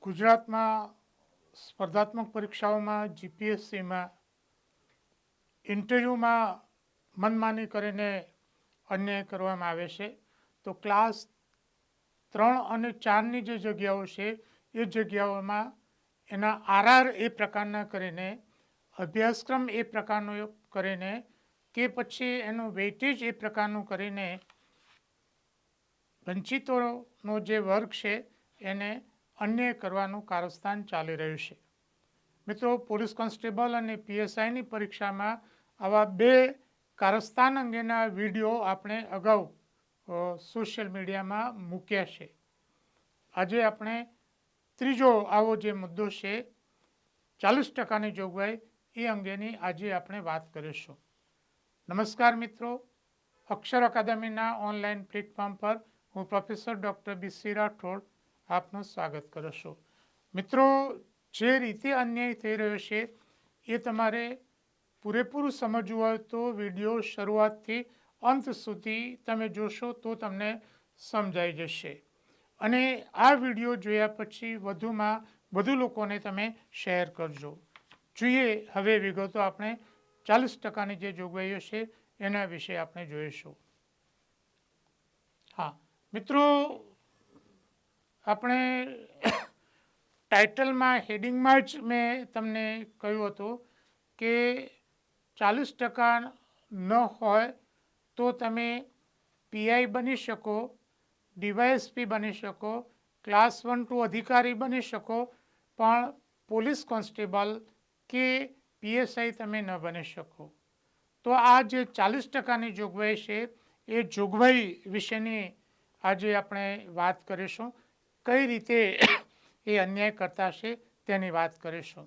ગુજરાતમાં સ્પર્ધાત્મક પરીક્ષાઓમાં જીપીએસસીમાં ઇન્ટરવ્યૂમાં મનમાની કરીને અન્યાય કરવામાં આવે છે. તો ક્લાસ 3 અને 4ની જે જગ્યાઓ છે એ જગ્યાઓમાં એના આરઆર એ પ્રકારના કરીને, અભ્યાસક્રમ એ પ્રકારનો કરીને કે પછી એનું વેઇટેજ એ પ્રકારનું કરીને વંચિતોનો જે વર્ગ છે એને અન્યાય કરવાનું કારસ્તાન ચાલી રહ્યું છે. મિત્રો, પોલીસ કોન્સ્ટેબલ અને પીએસઆઈની પરીક્ષામાં આવા 2 કારસ્તાન અંગેના વિડીયો આપણે અગાઉ સોશિયલ મીડિયામાં મૂક્યા છે. આજે આપણે ત્રીજો આવો જે મુદ્દો છે 40%ની જોગવાઈ એ અંગેની આજે આપણે વાત કરીશું. નમસ્કાર મિત્રો, અક્ષર અકાદમીના ઓનલાઈન પ્લેટફોર્મ પર હું પ્રોફેસર ડૉક્ટર બી.સી. રાઠોડ આપનું સ્વાગત કરું છું. મિત્રો, જે રીતે અન્યાય થઈ રહ્યો છે એ તમારે પૂરેપૂરું સમજવું હોય તો વિડીયો શરૂઆતથી અંત સુધી તમે જોશો તો તમને સમજાઈ જશે. અને આ વિડીયો જોયા પછી વધુમાં વધુ લોકોને તમે શેર કરજો. જોઈએ હવે વિગતો આપણે 40%ની જે જોગવાઈઓ છે એના વિશે આપણે જોઈશું. હા મિત્રો, આપણે ટાઇટલમાં હેડિંગમાં જ મેં તમને કહ્યું હતું કે 40% ન હોય તો તમે પીઆઈ બની શકો, ડીવાયએસપી બની શકો, ક્લાસ 1-2 અધિકારી બની શકો, પણ પોલીસ કોન્સ્ટેબલ કે પીએસઆઈ તમે ન બની શકો. તો આ જે 40%ની જોગવાઈ છે એ જોગવાઈ વિશેની આજે આપણે વાત કરીશું. કઈ રીતે એ અન્યાય કરતા છે તેની વાત કરીશું.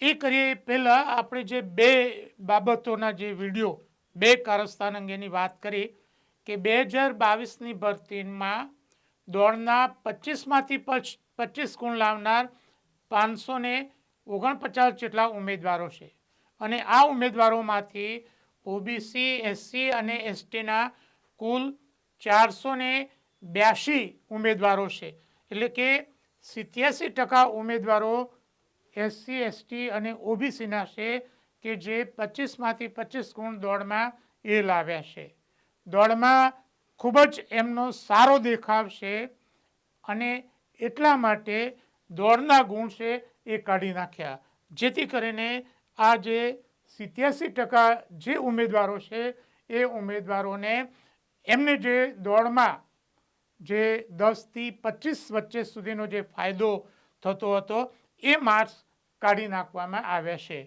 એ કરીએ પહેલાં આપણે જે 2 બાબતોના જે વિડીયો 2 કારસ્તાન અંગેની વાત કરી કે 2022ની ભરતીમાં દોડના 25માંથી 25 ગુણ લાવનાર 549 જેટલા ઉમેદવારો છે. અને આ ઉમેદવારોમાંથી ઓબીસી, એસસી અને એસટીના કુલ 482 ઉમેદવારો છે. એટલે કે 87% ઉમેદવારો એસસી, એસટી અને ઓબીસીના છે કે જે 25માંથી 25 ગુણ દોડમાં એ લાવ્યા છે. દોડમાં ખૂબ જ એમનો સારો દેખાવ છે અને એટલા માટે દોડના ગુણ છે એ કાઢી નાખ્યા, જેથી કરીને આ જે 87% જે ઉમેદવારો છે એ ઉમેદવારોને એમને જે દોડમાં જે 10થી 25 વચ્ચે સુધીનો જે ફાયદો થતો હતો એ માર્ક્સ કાઢી નાખવામાં આવ્યા છે.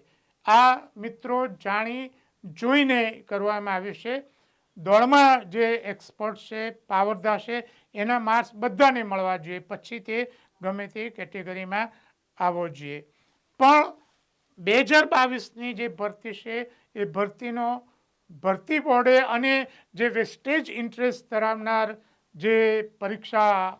આ મિત્રો જાણી જોઈને કરવામાં આવ્યું છે. દોડમાં જે એક્સપર્ટ છે, પાવરદાર છે, એના માર્ક્સ બધાને મળવા જોઈએ, પછી તે ગમે તે કેટેગરીમાં આવવો જોઈએ. પણ 2022ની જે ભરતી છે એ ભરતી બોર્ડે અને જે વેસ્ટેજ ઇન્ટરેસ્ટ ધરાવનાર જે પરીક્ષા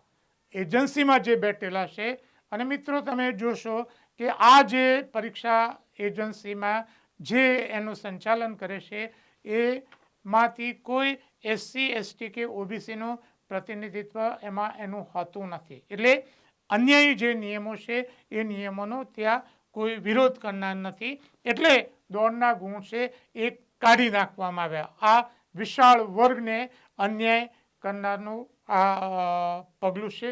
એજન્સીમાં જે બેઠેલા છે, અને મિત્રો તમે જોશો કે આ જે પરીક્ષા એજન્સીમાં જે એનું સંચાલન કરે છે એમાંથી કોઈ એસસી, એસટી કે ઓબીસીનું પ્રતિનિધિત્વ એમાં એનું હોતું નથી. એટલે અન્યાયી જે નિયમો છે એ નિયમોનો ત્યાં કોઈ વિરોધ કરનાર નથી. એટલે દોડના ગુણ છે એ કાઢી નાખવામાં આવ્યા. આ વિશાળ વર્ગને અન્યાય કરનારનું આ પગલું છે.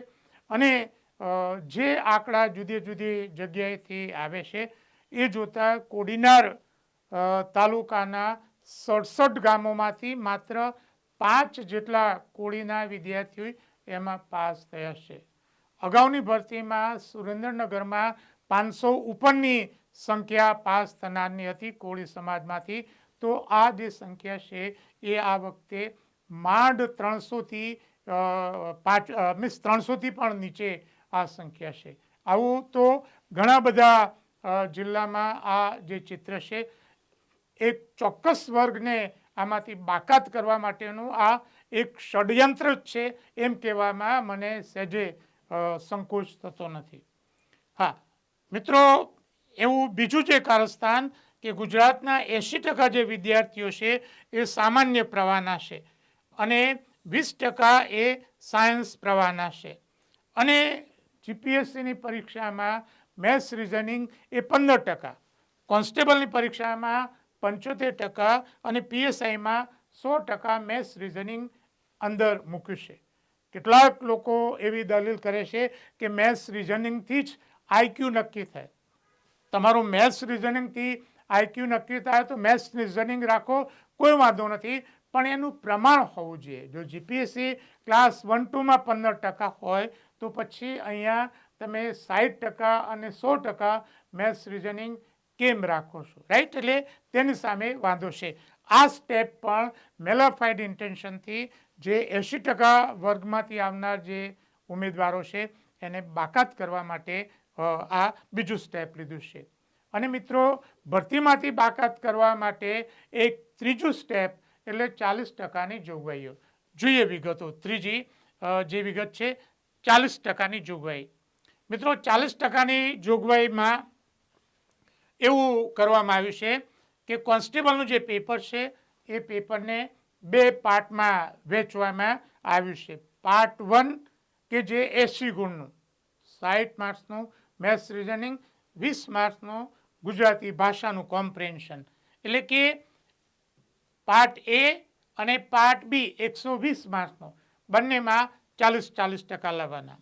અને જે આંકડા જુદી જુદી જગ્યાએથી આવે છે એ જોતાં કોડીનાર તાલુકાના 67 ગામોમાંથી માત્ર 5 જેટલા કોળીના વિદ્યાર્થીઓ એમાં પાસ થયા છે. અગાઉની ભરતીમાં સુરેન્દ્રનગરમાં 500 ઉપરની સંખ્યા પાસ થનારની હતી કોળી સમાજમાંથી. તો આ જે સંખ્યા છે એ આ વખતે માંડ 300થી પણ નીચે આ સંખ્યા છે. આવું તો ઘણા બધા જિલ્લામાં આ જે ચિત્ર છે, એક ચોક્કસ વર્ગને આમાંથી બાકાત કરવા માટેનું આ એક ષડયંત્ર જ છે એમ કહેવામાં મને સહેજે સંકોચ થતો નથી. હા મિત્રો, એવું બીજું જે કારસ્તાન કે ગુજરાતના 80% જે વિદ્યાર્થીઓ છે એ સામાન્ય પ્રવાહના છે અને 20% એ સાયન્સ પ્રવાહના છે. અને જીપીએસસીની પરીક્ષામાં મેથ્સ રિઝનિંગ એ 15%, કોન્સ્ટેબલની પરીક્ષામાં 75% અને પીએસઆઈમાં 100% મેથ્સ રિઝનિંગ અંદર મૂક્યું છે. કેટલાક લોકો એવી દલીલ કરે છે કે મેથ્સ રિઝનિંગથી જ આઈક્યુ નક્કી થાય. તમારું મેથ્સ રિઝનિંગથી આઈક્યુ નક્કી થાય તો મેથ્સ રિઝનિંગ રાખો, કોઈ વાંધો નથી, પણ એનું પ્રમાણ હોવું જોઈએ. જો જીપીએસસી ક્લાસ 1-2માં 15% હોય તો પછી અહીંયા તમે 60% અને 100% મેથ્સ રિઝનિંગ કેમ રાખો છો, રાઈટ? એટલે તેની સામે વાંધો છે. આ સ્ટેપ પણ મેલાફાઇડ ઇન્ટેન્શનથી જે 80% વર્ગમાંથી આવનાર જે ઉમેદવારો છે એને બાકાત કરવા માટે આ બીજું સ્ટેપ લીધું છે. અને મિત્રો, ભરતીમાંથી બાકાત કરવા માટે એક ત્રીજું સ્ટેપ એટલે 40%ની જોગવાઈઓ. જોઈએ વિગતો. ત્રીજી જે વિગત છે 40%ની જોગવાઈ. મિત્રો, 40%ની જોગવાઈમાં એવું કરવામાં આવ્યું છે કે કોન્સ્ટેબલનું જે પેપર છે એ પેપરને 2 પાર્ટમાં વહેંચવામાં આવ્યું છે. પાર્ટ 1 કે જે 80 ગુણનું, 60 માર્ક્સનું મેથ્સ રિઝનિંગ, 20 માર્ક્સનું ગુજરાતી ભાષાનું કોમ્પ્રિહેન્શન. એટલે કે પાર્ટ એ અને પાર્ટ બી 120 માર્ક્સનો, બંનેમાં 40% લાવવાના.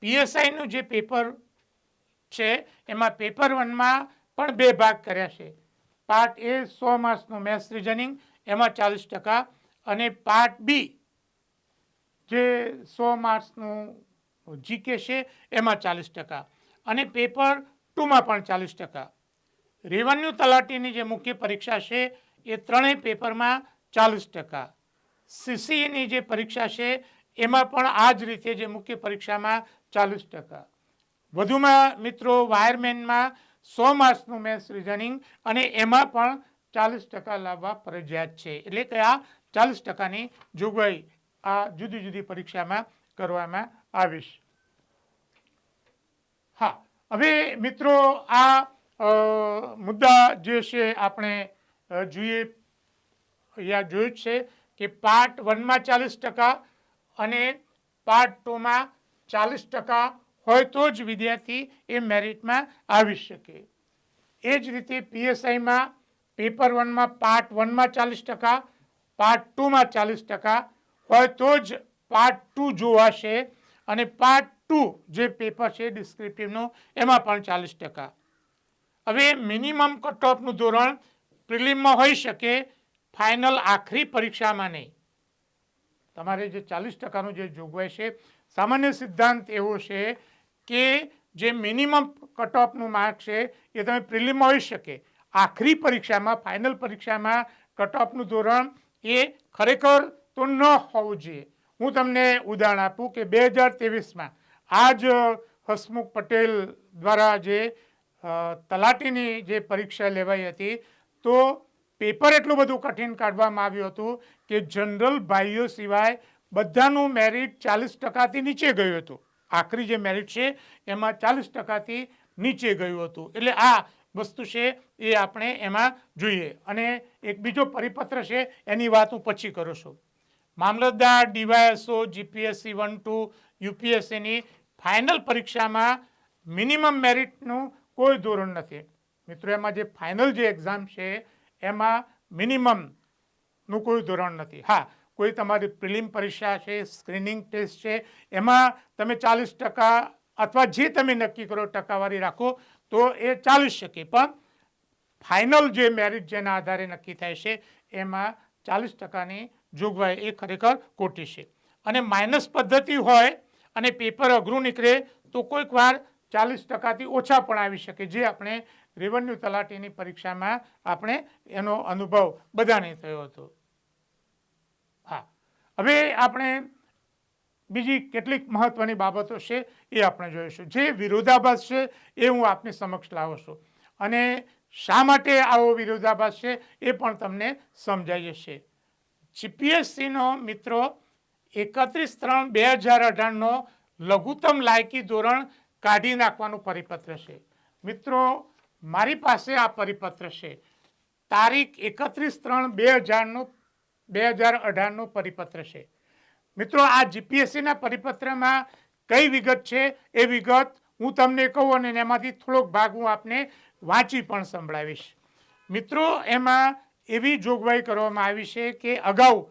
પીએસઆઈનું જે પેપર છે એમાં પેપર 1માં પણ 2 ભાગ કર્યા છે. પાર્ટ એ 100 માર્ક્સનું મેથ્સ રિઝનિંગ, એમાં 40%, અને પાર્ટ બી જે 100 માર્ક્સનું જીકે છે એમાં 40%, અને પેપર 2માં પણ 40%. રેવન્યુ તલાટીની જે મુખ્ય પરીક્ષા છે એ ત્રણેય પેપરમાં 40%. સીસીઈની જે પરીક્ષા છે એમાં પણ આ જ રીતે જે મુખ્ય પરીક્ષામાં 40%. વધુમાં મિત્રો, વાયરમેનમાં 100 માર્ક્સનું મેથ્સ રિઝનિંગ અને એમાં પણ 40% લાવવા ફરજિયાત છે. એટલે કે આ 40%ની જોગવાઈ આ જુદી જુદી પરીક્ષામાં કરવામાં આવીશ. હા, હવે મિત્રો, આ મુદ્દા જે છે આપણે જોઈએ, અહીંયા જોયું છે કે પાર્ટ 1માં 40% અને પાર્ટ 2માં 40% હોય તો જ વિદ્યાર્થી એ મેરિટમાં આવી શકે. એ જ રીતે પીએસઆઈમાં પેપર 1માં પાર્ટ 1માં 40%, પાર્ટ 2માં 40% હોય તો જ પાર્ટ 2 જોવાશે, અને પાર્ટ 2 જે પેપર છે ડિસ્ક્રિપ્ટિવનું એમાં પણ 40%. હવે મિનિમમ કટ ઓફનું ધોરણ પ્રિલિમમાં હોઈ શકે, ફાઇનલ આખરી પરીક્ષામાં નહીં. તમારે જે 40%નું જે જોગવાઈ છે, સામાન્ય સિદ્ધાંત એવો છે કે જે મિનિમમ કટ ઓફનું માર્ક છે એ તમે પ્રિલિમમાં હોઈ શકે, આખરી પરીક્ષામાં, ફાઇનલ પરીક્ષામાં કટ ઓફનું ધોરણ એ ખરેખર તો ન હોવું જોઈએ. હું તમને ઉદાહરણ આપું કે 2023માં આ જ હસમુખ પટેલ દ્વારા જે તલાટીની જે પરીક્ષા લેવાઈ હતી, તો પેપર એટલું બધું કઠિન કાઢવામાં આવ્યું હતું કે જનરલ ભાઈઓ સિવાય બધાનું મેરિટ 40%થી નીચે ગયું હતું. આખરી જે મેરિટ છે એમાં 40%થી નીચે ગયું હતું. એટલે આ વસ્તુ છે એ આપણે એમાં જોઈએ. અને એક બીજો પરિપત્ર છે એની વાત હું પછી કરું છું. મામલતદાર, ડીવાયએસઓ, જીપીએસસી 1-2, યુપીએસસીની ફાઇનલ પરીક્ષામાં મિનિમમ મેરિટનું કોઈ ધોરણ નથી. મિત્રો, એમાં જે ફાઇનલ જે એક્ઝામ છે એમાં મિનિમમનું કોઈ ધોરણ નથી. હા, કોઈ તમારી પ્રિલિમ પરીક્ષા છે, સ્ક્રીનિંગ ટેસ્ટ છે, એમાં તમે 40% અથવા જે તમે નક્કી કરો ટકાવારી રાખો તો એ ચાલી શકે, પણ ફાઇનલ જે મેરિટ જેના આધારે નક્કી થાય છે એમાં 40%ની જોગવાઈ એ ખરેખર ખોટી છે. અને માઇનસ પદ્ધતિ હોય અને પેપર અઘરું નીકળે તો કોઈક વાર 40%થી ઓછા પણ આવી શકે, જે આપણે રેવન્યુ તલાટીની પરીક્ષામાં આપણે એનો અનુભવ બધાને થયો હતો. હા, હવે આપણે બીજી કેટલીક મહત્વની બાબતો છે એ આપણે જોઈશું. જે વિરોધાભાસ છે એ હું આપની સમક્ષ લાવું છું, અને શા માટે આવો વિરોધાભાસ છે એ પણ તમને સમજાઈ જશે. જીપીએસસીનો મિત્રો 31/3/2018નો લઘુત્તમ લાયકી ધોરણ કાઢી નાખવાનું પરિપત્ર છે. મિત્રો, મારી પાસે આ પરિપત્ર છે, તારીખ 31/3/2018નો પરિપત્ર છે. મિત્રો, આ જીપીએસસીના પરિપત્રમાં કઈ વિગત છે એ વિગત હું તમને કહું અને એમાંથી થોડોક ભાગ હું આપને વાંચી પણ સંભળાવીશ. મિત્રો, એમાં એવી જોગવાઈ કરવામાં આવી છે કે અગાઉ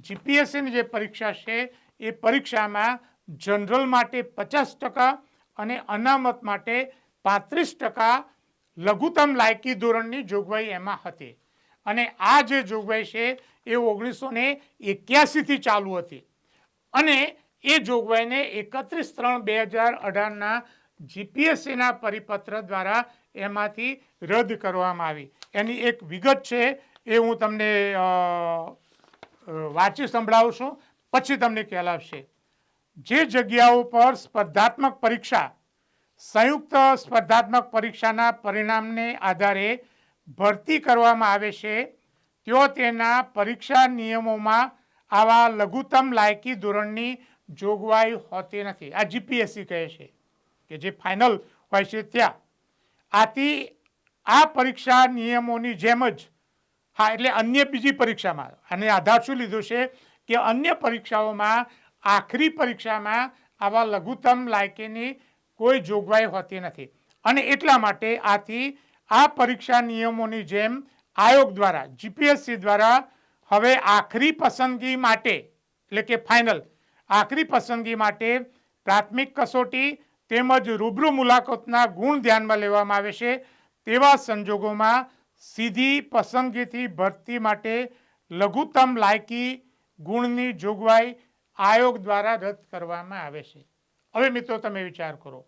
જીપીએસસીની જે પરીક્ષા છે એ પરીક્ષામાં જનરલ માટે 50% અને અનામત માટે 35% લઘુત્તમ લાયકી ધોરણની જોગવાઈ એમાં હતી. અને આ જે જોગવાઈ છે એ 1981થી ચાલુ હતી અને એ જોગવાઈને 31/3/2018ના જીપીએસસીના પરિપત્ર દ્વારા એમાંથી રદ કરવામાં આવી. એની એક વિગત છે એ હું તમને વાંચી સંભળાવું છું, પછી તમને ખ્યાલ આવશે. જે જગ્યાઓ પર સ્પર્ધાત્મક પરીક્ષા સંયુક્ત સ્પર્ધાત્મક પરીક્ષાના પરિણામને આધારે ભરતી કરવામાં આવે છે તેઓ તેના પરીક્ષા નિયમોમાં આવા લઘુત્તમ લાયકી ધોરણની જોગવાઈ હોતી નથી. આ જીપીએસસી કહે છે કે જે ફાઇનલ હોય છે ત્યાં. આથી આ પરીક્ષા નિયમોની જેમ જ, હા, એટલે અન્ય બીજી પરીક્ષામાં અને આધાર શું લીધો છે કે અન્ય પરીક્ષાઓમાં આખરી પરીક્ષામાં આવા લઘુત્તમ લાયકીની કોઈ જોગવાઈ હોતી નથી. અને એટલા માટે આથી આ પરીક્ષા નિયમોની જેમ આયોગ દ્વારા, જીપીએસસી દ્વારા હવે આખરી પસંદગી માટે, એટલે કે ફાઇનલ આખરી પસંદગી માટે પ્રાથમિક કસોટી તેમજ રૂબરૂ મુલાકાતના ગુણ ધ્યાનમાં લેવામાં આવે છે. તેવા સંજોગોમાં સીધી પસંદગીથી ભરતી માટે લઘુત્તમ લાયકી ગુણની જોગવાઈ આયોગ દ્વારા રદ કરવામાં આવે છે. હવે મિત્રો, તમે વિચાર કરો,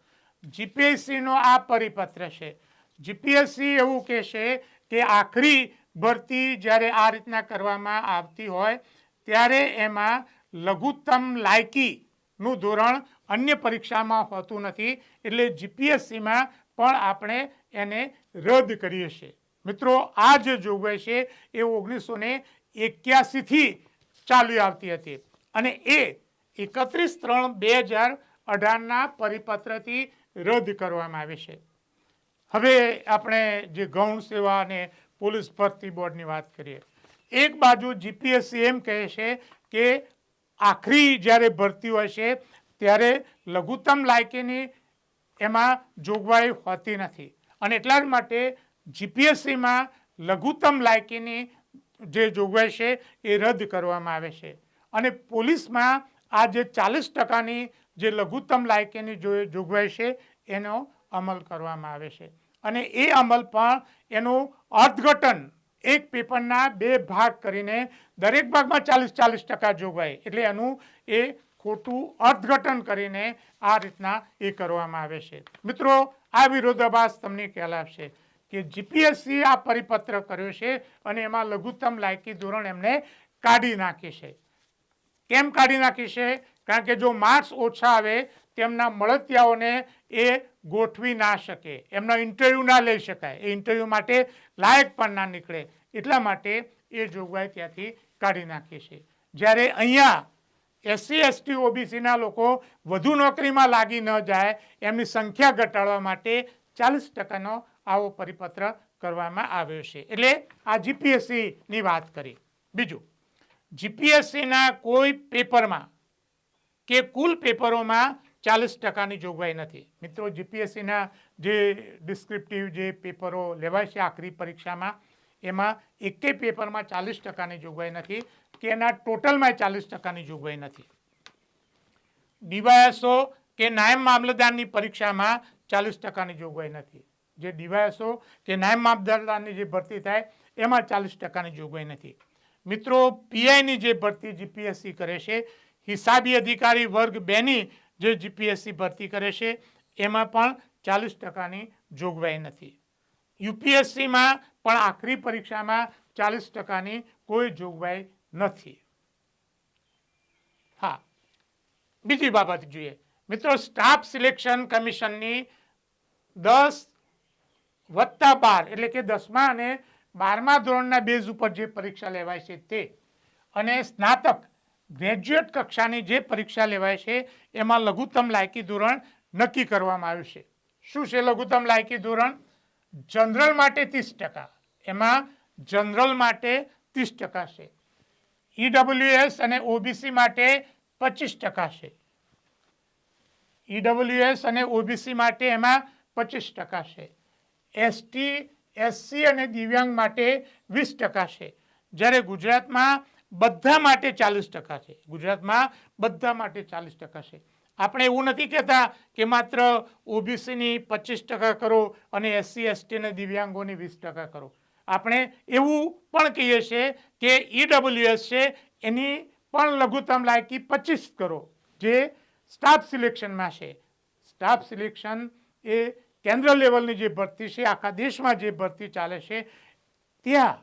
જીપીએસસીનો આ પરિપત્ર છે. જીપીએસસી એવું કહે છે કે આખરી ભરતી જ્યારે આ રીતના કરવામાં આવતી હોય ત્યારે એમાં લઘુત્તમ લાયકીનું ધોરણ અન્ય પરીક્ષામાં હોતું નથી, એટલે જીપીએસસીમાં પણ આપણે એને રદ કરીએ છીએ. મિત્રો, આ જે જોગવાઈ છે એ 1981થી ચાલી આવતી હતી અને એ 31/3/2018ના પરિપત્રથી રદ કરવામાં આવી છે. હવે આપણે જે ગૌણ સેવા અને પોલીસ ભરતી બોર્ડની વાત કરીએ. એક બાજુ જીપીએસસી એમ કહે છે કે આખરી જ્યારે ભરતી હોય છે ત્યારે લઘુત્તમ લાયકીની એમાં જોગવાઈ હોતી નથી અને એટલા જ માટે જીપીએસસીમાં લઘુત્તમ લાયકીની જે જોગવાઈ છે એ રદ કરવામાં આવે છે. અને પોલીસમાં આ જે 40%ની જે લઘુત્તમ લાયકીની જોગવાઈ છે એનો અમલ કરવામાં આવે છે. અને એ અમલ પણ એનું અર્થઘટન એક પેપરના 2 ભાગ કરીને દરેક ભાગમાં 40% જોગવાઈ, એટલે એનું એ ખોટું અર્થઘટન કરીને આ રીતના એ કરવામાં આવે છે. મિત્રો, આ વિરોધાભાસ તમને ખ્યાલ આવશે કે જીપીએસસી આ પરિપત્ર કર્યો છે અને એમાં લઘુત્તમ લાયકી ધોરણ એમને કાઢી નાખી છે. કેમ કાઢી નાખી છે? કારણ કે જો માર્ક્સ ઓછા આવે તેમના મળતિયાઓને એ ગોઠવી ના શકે, એમનો ઇન્ટરવ્યૂ ના લઈ શકાય, એ ઇન્ટરવ્યૂ માટે લાયક પણ ના નીકળે, એટલા માટે એ જોગવાઈ ત્યાંથી કાઢી નાખી છે. જ્યારે અહીંયા એસસી એસટી ઓબીસીના લોકો વધુ નોકરીમાં લાગી ન જાય એમની સંખ્યા ઘટાડવા માટે 40%નો આવો પરિપત્ર કરવામાં આવ્યો છે. એટલે આ જીપીએસસીની વાત કરી. બીજું, જીપીએસસીના કોઈ પેપરમાં કે કુલ પેપરોમાં 40%ની જોગવાઈ નથી. મિત્રો, જીપીએસસીના જે ડિસ્ક્રિપ્ટિવ જે પેપરો લેવાય છે આખરી પરીક્ષામાં એમાં એકેય પેપરમાં 40%ની જોગવાઈ નથી કે એના ટોટલમાં 40%ની જોગવાઈ નથી. ડીવાયએસઓ કે નાયબ મામલતદારની પરીક્ષામાં 40%ની જોગવાઈ નથી. જે ડીવાયએસઓ કે નાયબ મામલતદારની જે ભરતી થાય એમાં 40%ની જોગવાઈ નથી. મિત્રો, પીઆઈની જે ભરતી જીપીએસસી કરે છે, હિસાબી અધિકારી વર્ગ 2ની જે જીપીએસસી ભરતી કરે છે એમાં પણ 40%ની જોગવાઈ નથી. યુપીએસસીમાં પણ આખરી પરીક્ષામાં 40%ની કોઈ જોગવાઈ નથી. હા, બીજી બાબત જોઈએ. મિત્રો, સ્ટાફ સિલેક્શન કમિશનની 10+12 એટલે કે 10મા અને 12મા ધોરણના બેઝ ઉપર જે પરીક્ષા લેવાય છે તે અને સ્નાતક ગ્રેજ્યુએટ કક્ષાની જે પરીક્ષા લેવાય છે એમાં લઘુત્તમ લાયકી ધોરણ નક્કી કરવામાં આવ્યું છે. શું છે લઘુત્તમ લાયકી ધોરણ? જનરલ માટે 30%, એમાં જનરલ માટે 30% છે. ઈડબ્લ્યુએસ અને ઓબીસી માટે 25% છે. ઈડબ્લ્યુએસ અને ઓબીસી માટે એમાં 25% છે, એસટી એસસી અને દિવ્યાંગ માટે 20% છે, જ્યારે ગુજરાતમાં બધા માટે 40% છે. ગુજરાતમાં બધા માટે 40% છે. આપણે એવું નથી કહેતા કે માત્ર ઓબીસીની 25% કરો અને એસસી એસટી અને દિવ્યાંગોની 20% કરો. આપણે એવું પણ કહીએ છીએ કે ઈડબ્લ્યુએસ છે એની પણ લઘુત્તમ લાયકી 25 કરો, જે સ્ટાફ સિલેક્શનમાં છે. સ્ટાફ સિલેક્શન એ કેન્દ્ર લેવલની જે ભરતી છે, આખા દેશમાં જે ભરતી ચાલે છે, ત્યાં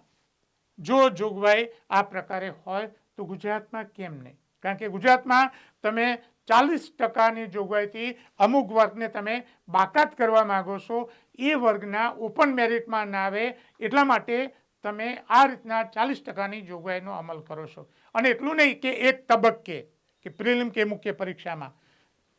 જો જોગવાઈ આ પ્રકારે હોય તો ગુજરાતમાં કેમ નહીં? કારણ કે ગુજરાતમાં તમે 40%ની જોગવાઈથી અમુક વર્ગને તમે બાકાત કરવા માગો છો. એ વર્ગના ઓપન મેરિટમાં ના આવે એટલા માટે તમે આ રીતના 40%ની જોગવાઈનો અમલ કરો છો. અને એટલું નહીં કે એક તબક્કે કે પ્રિલિમ કે મુખ્ય પરીક્ષામાં,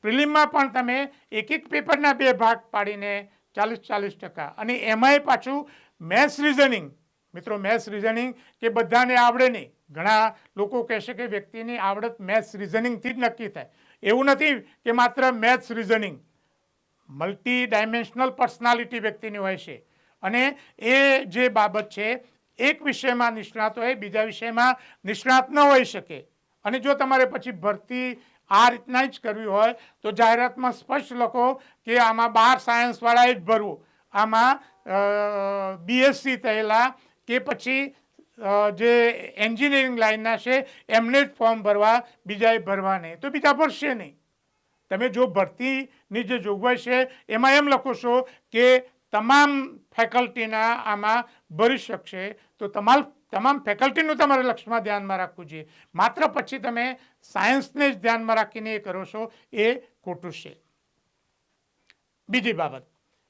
પ્રિલિમમાં પણ તમે એક પેપરના 2 ભાગ પાડીને 40% અને એમાંય પાછું મેથ્સ રિઝનિંગ. મિત્રો, મેથ્સ રિઝનિંગ કે બધાને આવડે નહીં. ઘણા લોકો કહેશે કે વ્યક્તિની આવડત મેથ્સ રિઝનિંગથી જ નક્કી થાય. એવું નથી કે માત્ર maths reasoning, multi dimensional personality વ્યક્તિની હોય છે. અને એ જે બાબત છે, એક વિષયમાં નિષ્ણાત હોય, બીજા વિષયમાં નિષ્ણાત ન હોઈ શકે. અને જો તમારે પછી ભરતી આ રીતના જ કરવી હોય તો જાહેરાતમાં સ્પષ્ટ લખો કે આમાં 12 સાયન્સવાળાએ જ ભરવું, આમાં બીએસસી થયેલા કે પછી જે એન્જિનિયરિંગ લાઈનના છે એમને જ ફોર્મ ભરવા, બીજાએ ભરવા નહીં, તો બીજા ભરશે નહીં. તમે જો ભરતીની જે જોગવાઈ છે એમાં એમ લખો છો કે તમામ ફેકલ્ટીના આમાં ભરી શકશે, તો તમામ ફેકલ્ટીનું તમારે લક્ષ્યમાં ધ્યાનમાં રાખવું જોઈએ. માત્ર પછી તમે સાયન્સને જ ધ્યાનમાં રાખીને એ કરો છો, એ ખોટું છે. બીજી બાબત,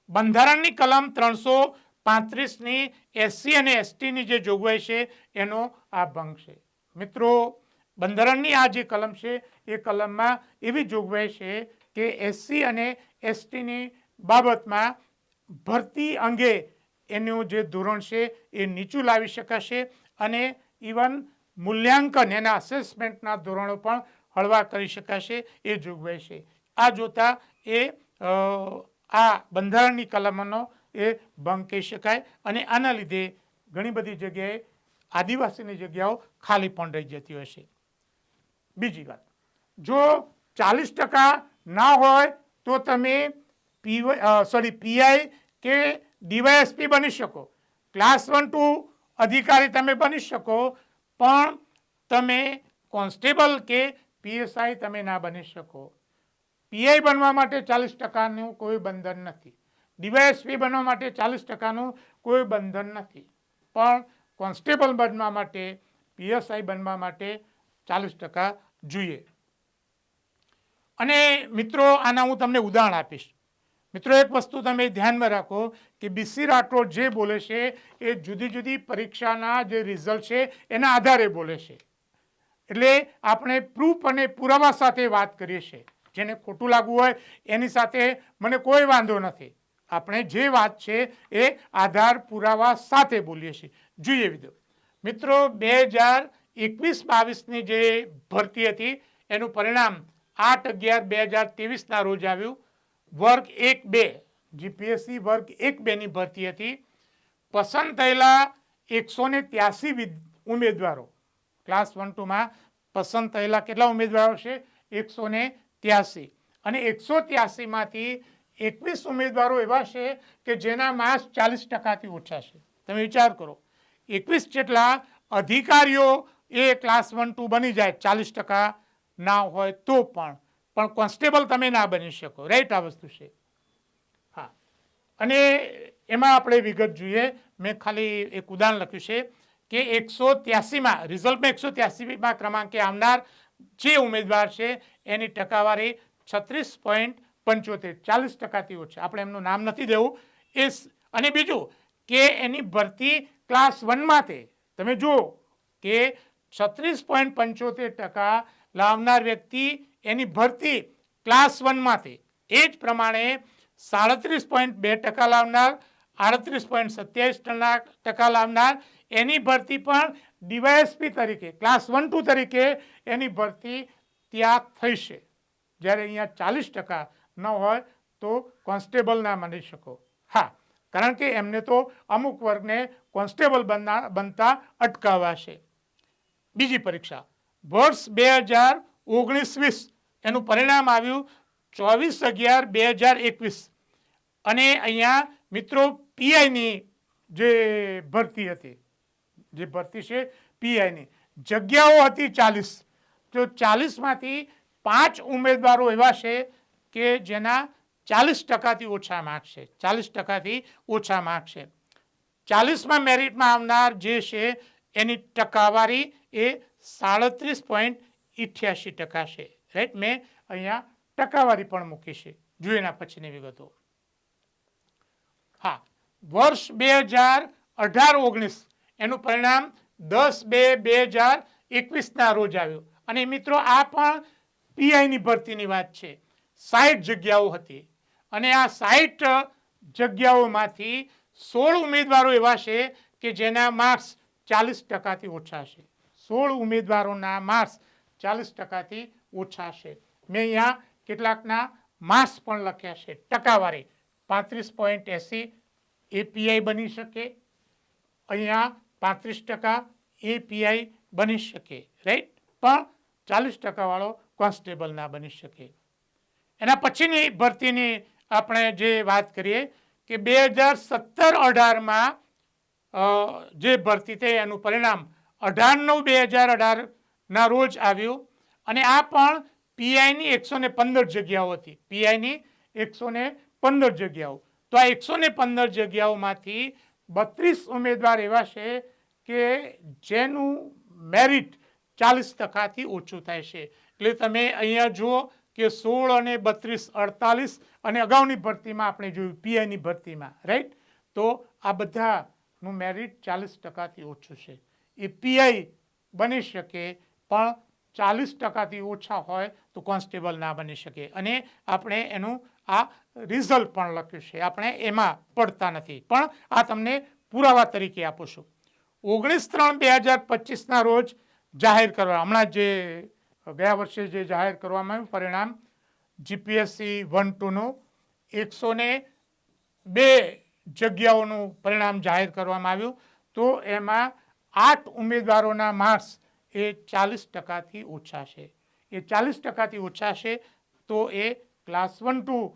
બંધારણની કલમ 335ની એસસી અને એસટીની જે જોગવાઈ છે એનો આ ભંગ છે. મિત્રો, બંધારણની આ જે કલમ છે એ કલમમાં એવી જોગવાઈ છે કે એસસી અને એસટીની બાબતમાં ભરતી અંગે એનું જે ધોરણ છે એ નીચું લાવી શકાશે અને ઇવન મૂલ્યાંકન, એના અસેસમેન્ટના ધોરણો પણ હળવા કરી શકાશે, એ જોગવાઈ છે. આ જોતા એ આ બંધારણની કલમનો એ ભંગ કહી શકાય. અને આના લીધે ઘણી બધી જગ્યાએ આદિવાસીની જગ્યાઓ ખાલી પણ રહી જતી હોય છે. બીજી વાત, જો 40% ના હોય તો તમે પીઆઈ કે ડીવાયએસપી બની શકો, ક્લાસ 1-2 અધિકારી તમે બની શકો, પણ તમે કોન્સ્ટેબલ કે પીએસઆઈ તમે ના બની શકો. પીઆઈ બનવા માટે 40%નું કોઈ બંધન નથી, ડીવાયએસપી બનવા માટે 40%નું કોઈ બંધન નથી, પણ કોન્સ્ટેબલ બનવા માટે, પીએસઆઈ બનવા માટે 40% જોઈએ. અને મિત્રો, આના હું તમને ઉદાહરણ આપીશ. મિત્રો, એક વસ્તુ તમે ધ્યાનમાં રાખો કે બીસી રાઠોડ જે બોલે છે એ જુદી જુદી પરીક્ષાના જે રિઝલ્ટ છે એના આધારે બોલે છે. એટલે આપણે પ્રૂફ અને પુરાવા સાથે વાત કરીએ છીએ. જેને ખોટું લાગવું હોય એની સાથે મને કોઈ વાંધો નથી. આપણે જે વાત છે એ આધાર પુરાવા સાથે બોલીએ છીએ. જોઈએ વિડીયો. મિત્રો, 2021-22ની જે ભરતી હતી એનું પરિણામ 8/11/2023ના રોજ આવ્યું. વર્ગ 1-2, જીપીએસસી વર્ગ 1-2ની ભરતી હતી. પસંદ થયેલા 183 ઉમેદવારો, ક્લાસ 1-2માં પસંદ થયેલા કેટલા ઉમેદવારો છે? 183. અને 183માંથી 21 ઉમેદવારો એવા છે કે જેના માર્ક્સ 40%થી ઓછા છે. તમે વિચાર કરો, 21 જેટલા અધિકારીઓ એ ક્લાસ 1-2 બની જાય, 40% ના હોય તો પણ કોન્સ્ટેબલ તમે ના બની શકો. રાઈટ, આ વસ્તુ છે. હા, અને એમાં આપણે વિગત જોઈએ. મેં ખાલી એક ઉદાહરણ લખ્યું છે કે 183માં રિઝલ્ટમાં 183માં ક્રમાંકે આવનાર જે ઉમેદવાર છે એની ટકાવારી 36.75, 40%થી ઓછા. આપણે એમનું નામ નથી દેવું. અને બીજું કે એની ભરતી ક્લાસ 1માં થઈ. તમે જુઓ કે 36.75% લાવનાર વ્યક્તિ એની ભરતી ક્લાસ 1માંથી, એ જ પ્રમાણે 37.2% લાવનાર, 38.27% લાવનાર એની ભરતી પણ ડીવાયએસપી તરીકે ક્લાસ 1-2 તરીકે એની ભરતી ત્યાં થઈ છે. જ્યારે અહીંયા 40% ન હોય તો કોન્સ્ટેબલ ના બની શકો. હા, કારણ કે એમને તો અમુક વર્ગને કોન્સ્ટેબલ બનતા અટકાવાશે. બીજી પરીક્ષા વર્ષ 2019-20 એનું પરિણામ આવ્યું 24/11/2021 અને અહીંયા મિત્રો પીઆઈની જે ભરતી હતી, જે ભરતી છે પીઆઈની જગ્યાઓ હતી 40. તો 40માંથી 5 ઉમેદવારો એવા છે કે જેના 40%થી ઓછા માર્ક છે. 40%થી ઓછા માર્ક છે. 40માં મેરિટમાં આવનાર જે છે એની ટકાવારી એ 37.88% છે. રાઈટ, મેં અહીંયા ટકાવારી પણ મૂકી છે. જોઈએ એના પછીની વિગતો. હા, વર્ષ 2018-19 એનું પરિણામ 10/2/2021 રોજ આવ્યું અને મિત્રો આ પણ પીઆઈની ભરતીની વાત છે. 60 જગ્યાઓ હતી અને આ 60 જગ્યાઓમાંથી 16 ઉમેદવારો એવા છે કે જેના માર્ક્સ 40%થી ઓછા છે. 16 ઉમેદવારોના માર્ક્સ 40%થી ઓછા છે. મેં અહીંયા કેટલાકના માર્ક્સ પણ લખ્યા છે. ટકાવારી 35.80 એપીઆઈ બની શકે, અહીંયા 35% એપીઆઈ બની શકે. રાઈટ, પણ 40% વાળો કોન્સ્ટેબલ ના બની શકે. એના પછીની ભરતીની આપણે જે વાત કરીએ કે 2017-18માં જે ભરતી થઈ એનું પરિણામ 18/9/2018 રોજ આવ્યું અને આ પણ પીઆઈની 115 જગ્યાઓ હતી. પીઆઈની 115 જગ્યાઓ. તો આ 115 જગ્યાઓમાંથી 32 ઉમેદવાર એવા છે કે જેનું મેરિટ 40%થી ઓછું થાય છે. એટલે તમે અહીંયા જુઓ કે 16 અને 32 48 અને અગાઉની ભરતીમાં આપણે જોયું પીઆઈની ભરતીમાં. રાઈટ, તો આ બધાનું મેરિટ 40%થી ઓછું છે. એ પીઆઈ બની શકે પણ 40%થી ઓછા હોય તો કોન્સ્ટેબલ ના બની શકે અને આપણે એનું આ રિઝલ્ટ પણ લખ્યું છે. આપણે એમાં પડતા નથી પણ આ તમને પુરાવા તરીકે આપું છું. 19/3/2025 રોજ જાહેર કરવા, હમણાં જે ગયા વર્ષે જે જાહેર કરવામાં આવ્યું પરિણામ જીપીએસસી 1-2નું 102 જગ્યાઓનું પરિણામ જાહેર કરવામાં આવ્યું. તો એમાં 8 ઉમેદવારોના માર્ક્સ એ 40%થી ઓછા છે. એ 40%થી ઓછા છે તો એ ક્લાસ 1-2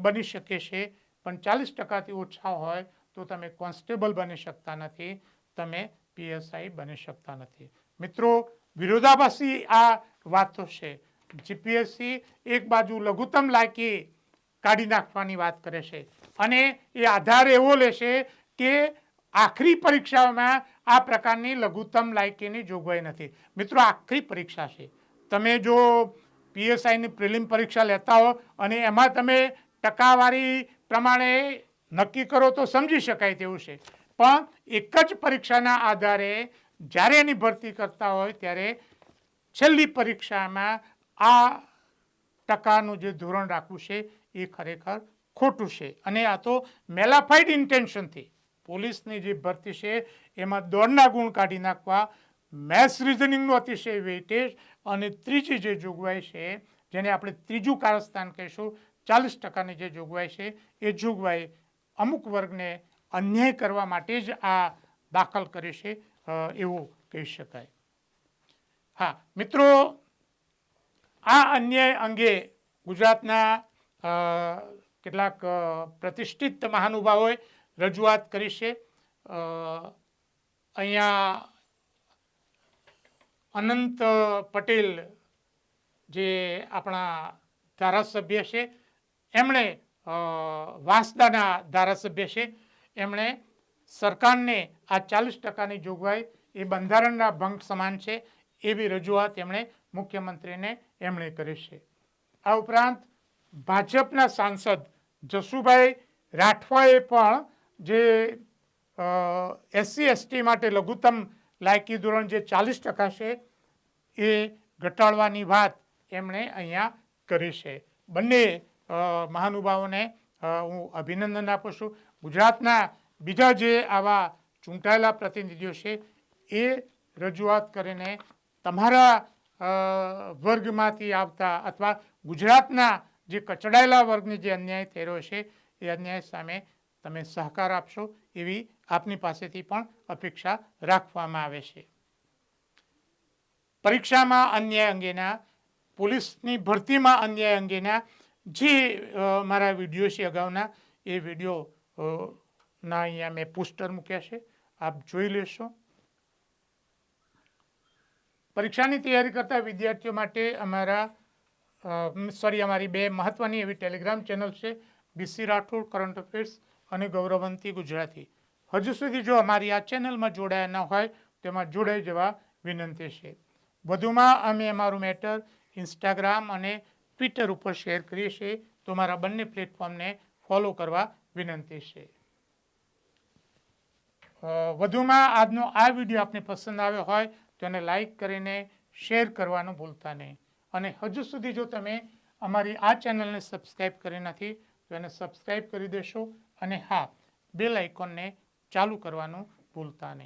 બની શકે છે પણ 40%થી ઓછા હોય તો તમે કોન્સ્ટેબલ બની શકતા નથી, તમે પીએસઆઈ બની શકતા નથી. મિત્રો, વિરોધાભાસી આ વાતો છે. જીપીએસસી એક બાજુ લઘુત્તમ લાયકી કાઢી નાખવાની વાત કરે છે અને એ આધાર એવો લેશે કે આખરી પરીક્ષાઓમાં આ પ્રકારની લઘુત્તમ લાયકીની જોગવાઈ નથી. મિત્રો, આખરી પરીક્ષા છે. તમે જો પીએસઆઈની પ્રિલિમ પરીક્ષા લેતા હો અને એમાં તમે ટકાવારી પ્રમાણે નક્કી કરો તો સમજી શકાય તેવું છે. પણ એક જ પરીક્ષાના આધારે જ્યારે એની ભરતી કરતા હોય ત્યારે છેલ્લી પરીક્ષામાં આ ટકાનું જે ધોરણ રાખવું છે એ ખરેખર ખોટું છે અને આ તો મેલાફાઈડ ઇન્ટેન્શનથી પોલીસની જે ભરતી છે એમાં દોડના ગુણ કાઢી નાખવા, મેથ્સ રિઝનિંગનું અતિશય વેઇટેજ અને ત્રીજી જે જોગવાઈ છે જેને આપણે ત્રીજું કારસ્તાન કહીશું 40%ની જે જોગવાઈ છે એ જોગવાઈ અમુક વર્ગને અન્યાય કરવા માટે જ આ દાખલ કરે છે એવું કહી શકાય. હા મિત્રો, આ અન્યાય અંગે ગુજરાતના કેટલાક પ્રતિષ્ઠિત મહાનુભાવોએ રજૂઆત કરી છે. અહીંયા અનંત પટેલ જે આપણા ધારાસભ્ય છે એમણે વાંસદાના ધારાસભ્ય છે એમણે સરકારને આ 40%ની જોગવાઈ એ બંધારણના ભંગ સમાન છે એવી રજૂઆત એમણે મુખ્યમંત્રીને એમણે કરી છે. આ ઉપરાંત ભાજપના સાંસદ જસુભાઈ રાઠવાએ પણ જે એસસી એસટી માટે લઘુત્તમ લાયકી ધોરણ જે 40% છે એ ઘટાડવાની વાત એમણે અહીંયા કરી છે. બંને મહાનુભાવોને હું અભિનંદન આપું છું. ગુજરાતના બીજા જે આવા ચૂંટાયેલા પ્રતિનિધિઓ છે એ રજૂઆત કરીને તમારા વર્ગમાંથી આવતા અથવા ગુજરાતના જે કચડાયેલા વર્ગને જે અન્યાય થઈ રહ્યો છે એ અન્યાય સામે તમે સહકાર આપશો એવી આપની પાસેથી પણ અપેક્ષા રાખવામાં આવે છે. પરીક્ષામાં અન્યાય અંગેના, પોલીસની ભરતીમાં અન્યાય અંગેના જે મારા વિડીયો છે અગાઉના, એ વિડીયો ના અહીંયા મેં પોસ્ટર મૂક્યા છે, આપ જોઈ લેશો. પરીક્ષાની તૈયારી કરતા વિદ્યાર્થીઓ માટે અમારી બે મહત્વની એવી ટેલિગ્રામ ચેનલ છે, બીસી રાઠોડ કરંટ અફેર્સ અને ગૌરવંતી ગુજરાતી. હજુ સુધી જો અમારી આ ચેનલમાં જોડાયા ન હોય તેમાં જોડાઈ જવા વિનંતી છે. વધુમાં અમે અમારું મેટર ઇન્સ્ટાગ્રામ અને ટ્વિટર ઉપર શેર કરીએ છીએ, તો મારા બંને પ્લેટફોર્મને ફોલો કરવા વિનંતી છે. વધુમાં આજનો આ વિડીયો આપને પસંદ આવ્યો હોય તો એને લાઈક કરીને શેર કરવાનું ભૂલતા નહીં. અને હજુ સુધી જો તમે અમારી આ ચેનલને સબસ્ક્રાઈબ કરી નથી તો એને સબસ્ક્રાઈબ કરી દેશો અને હા, બેલ આઇકોનને ચાલુ કરવાનું ભૂલતા નહીં.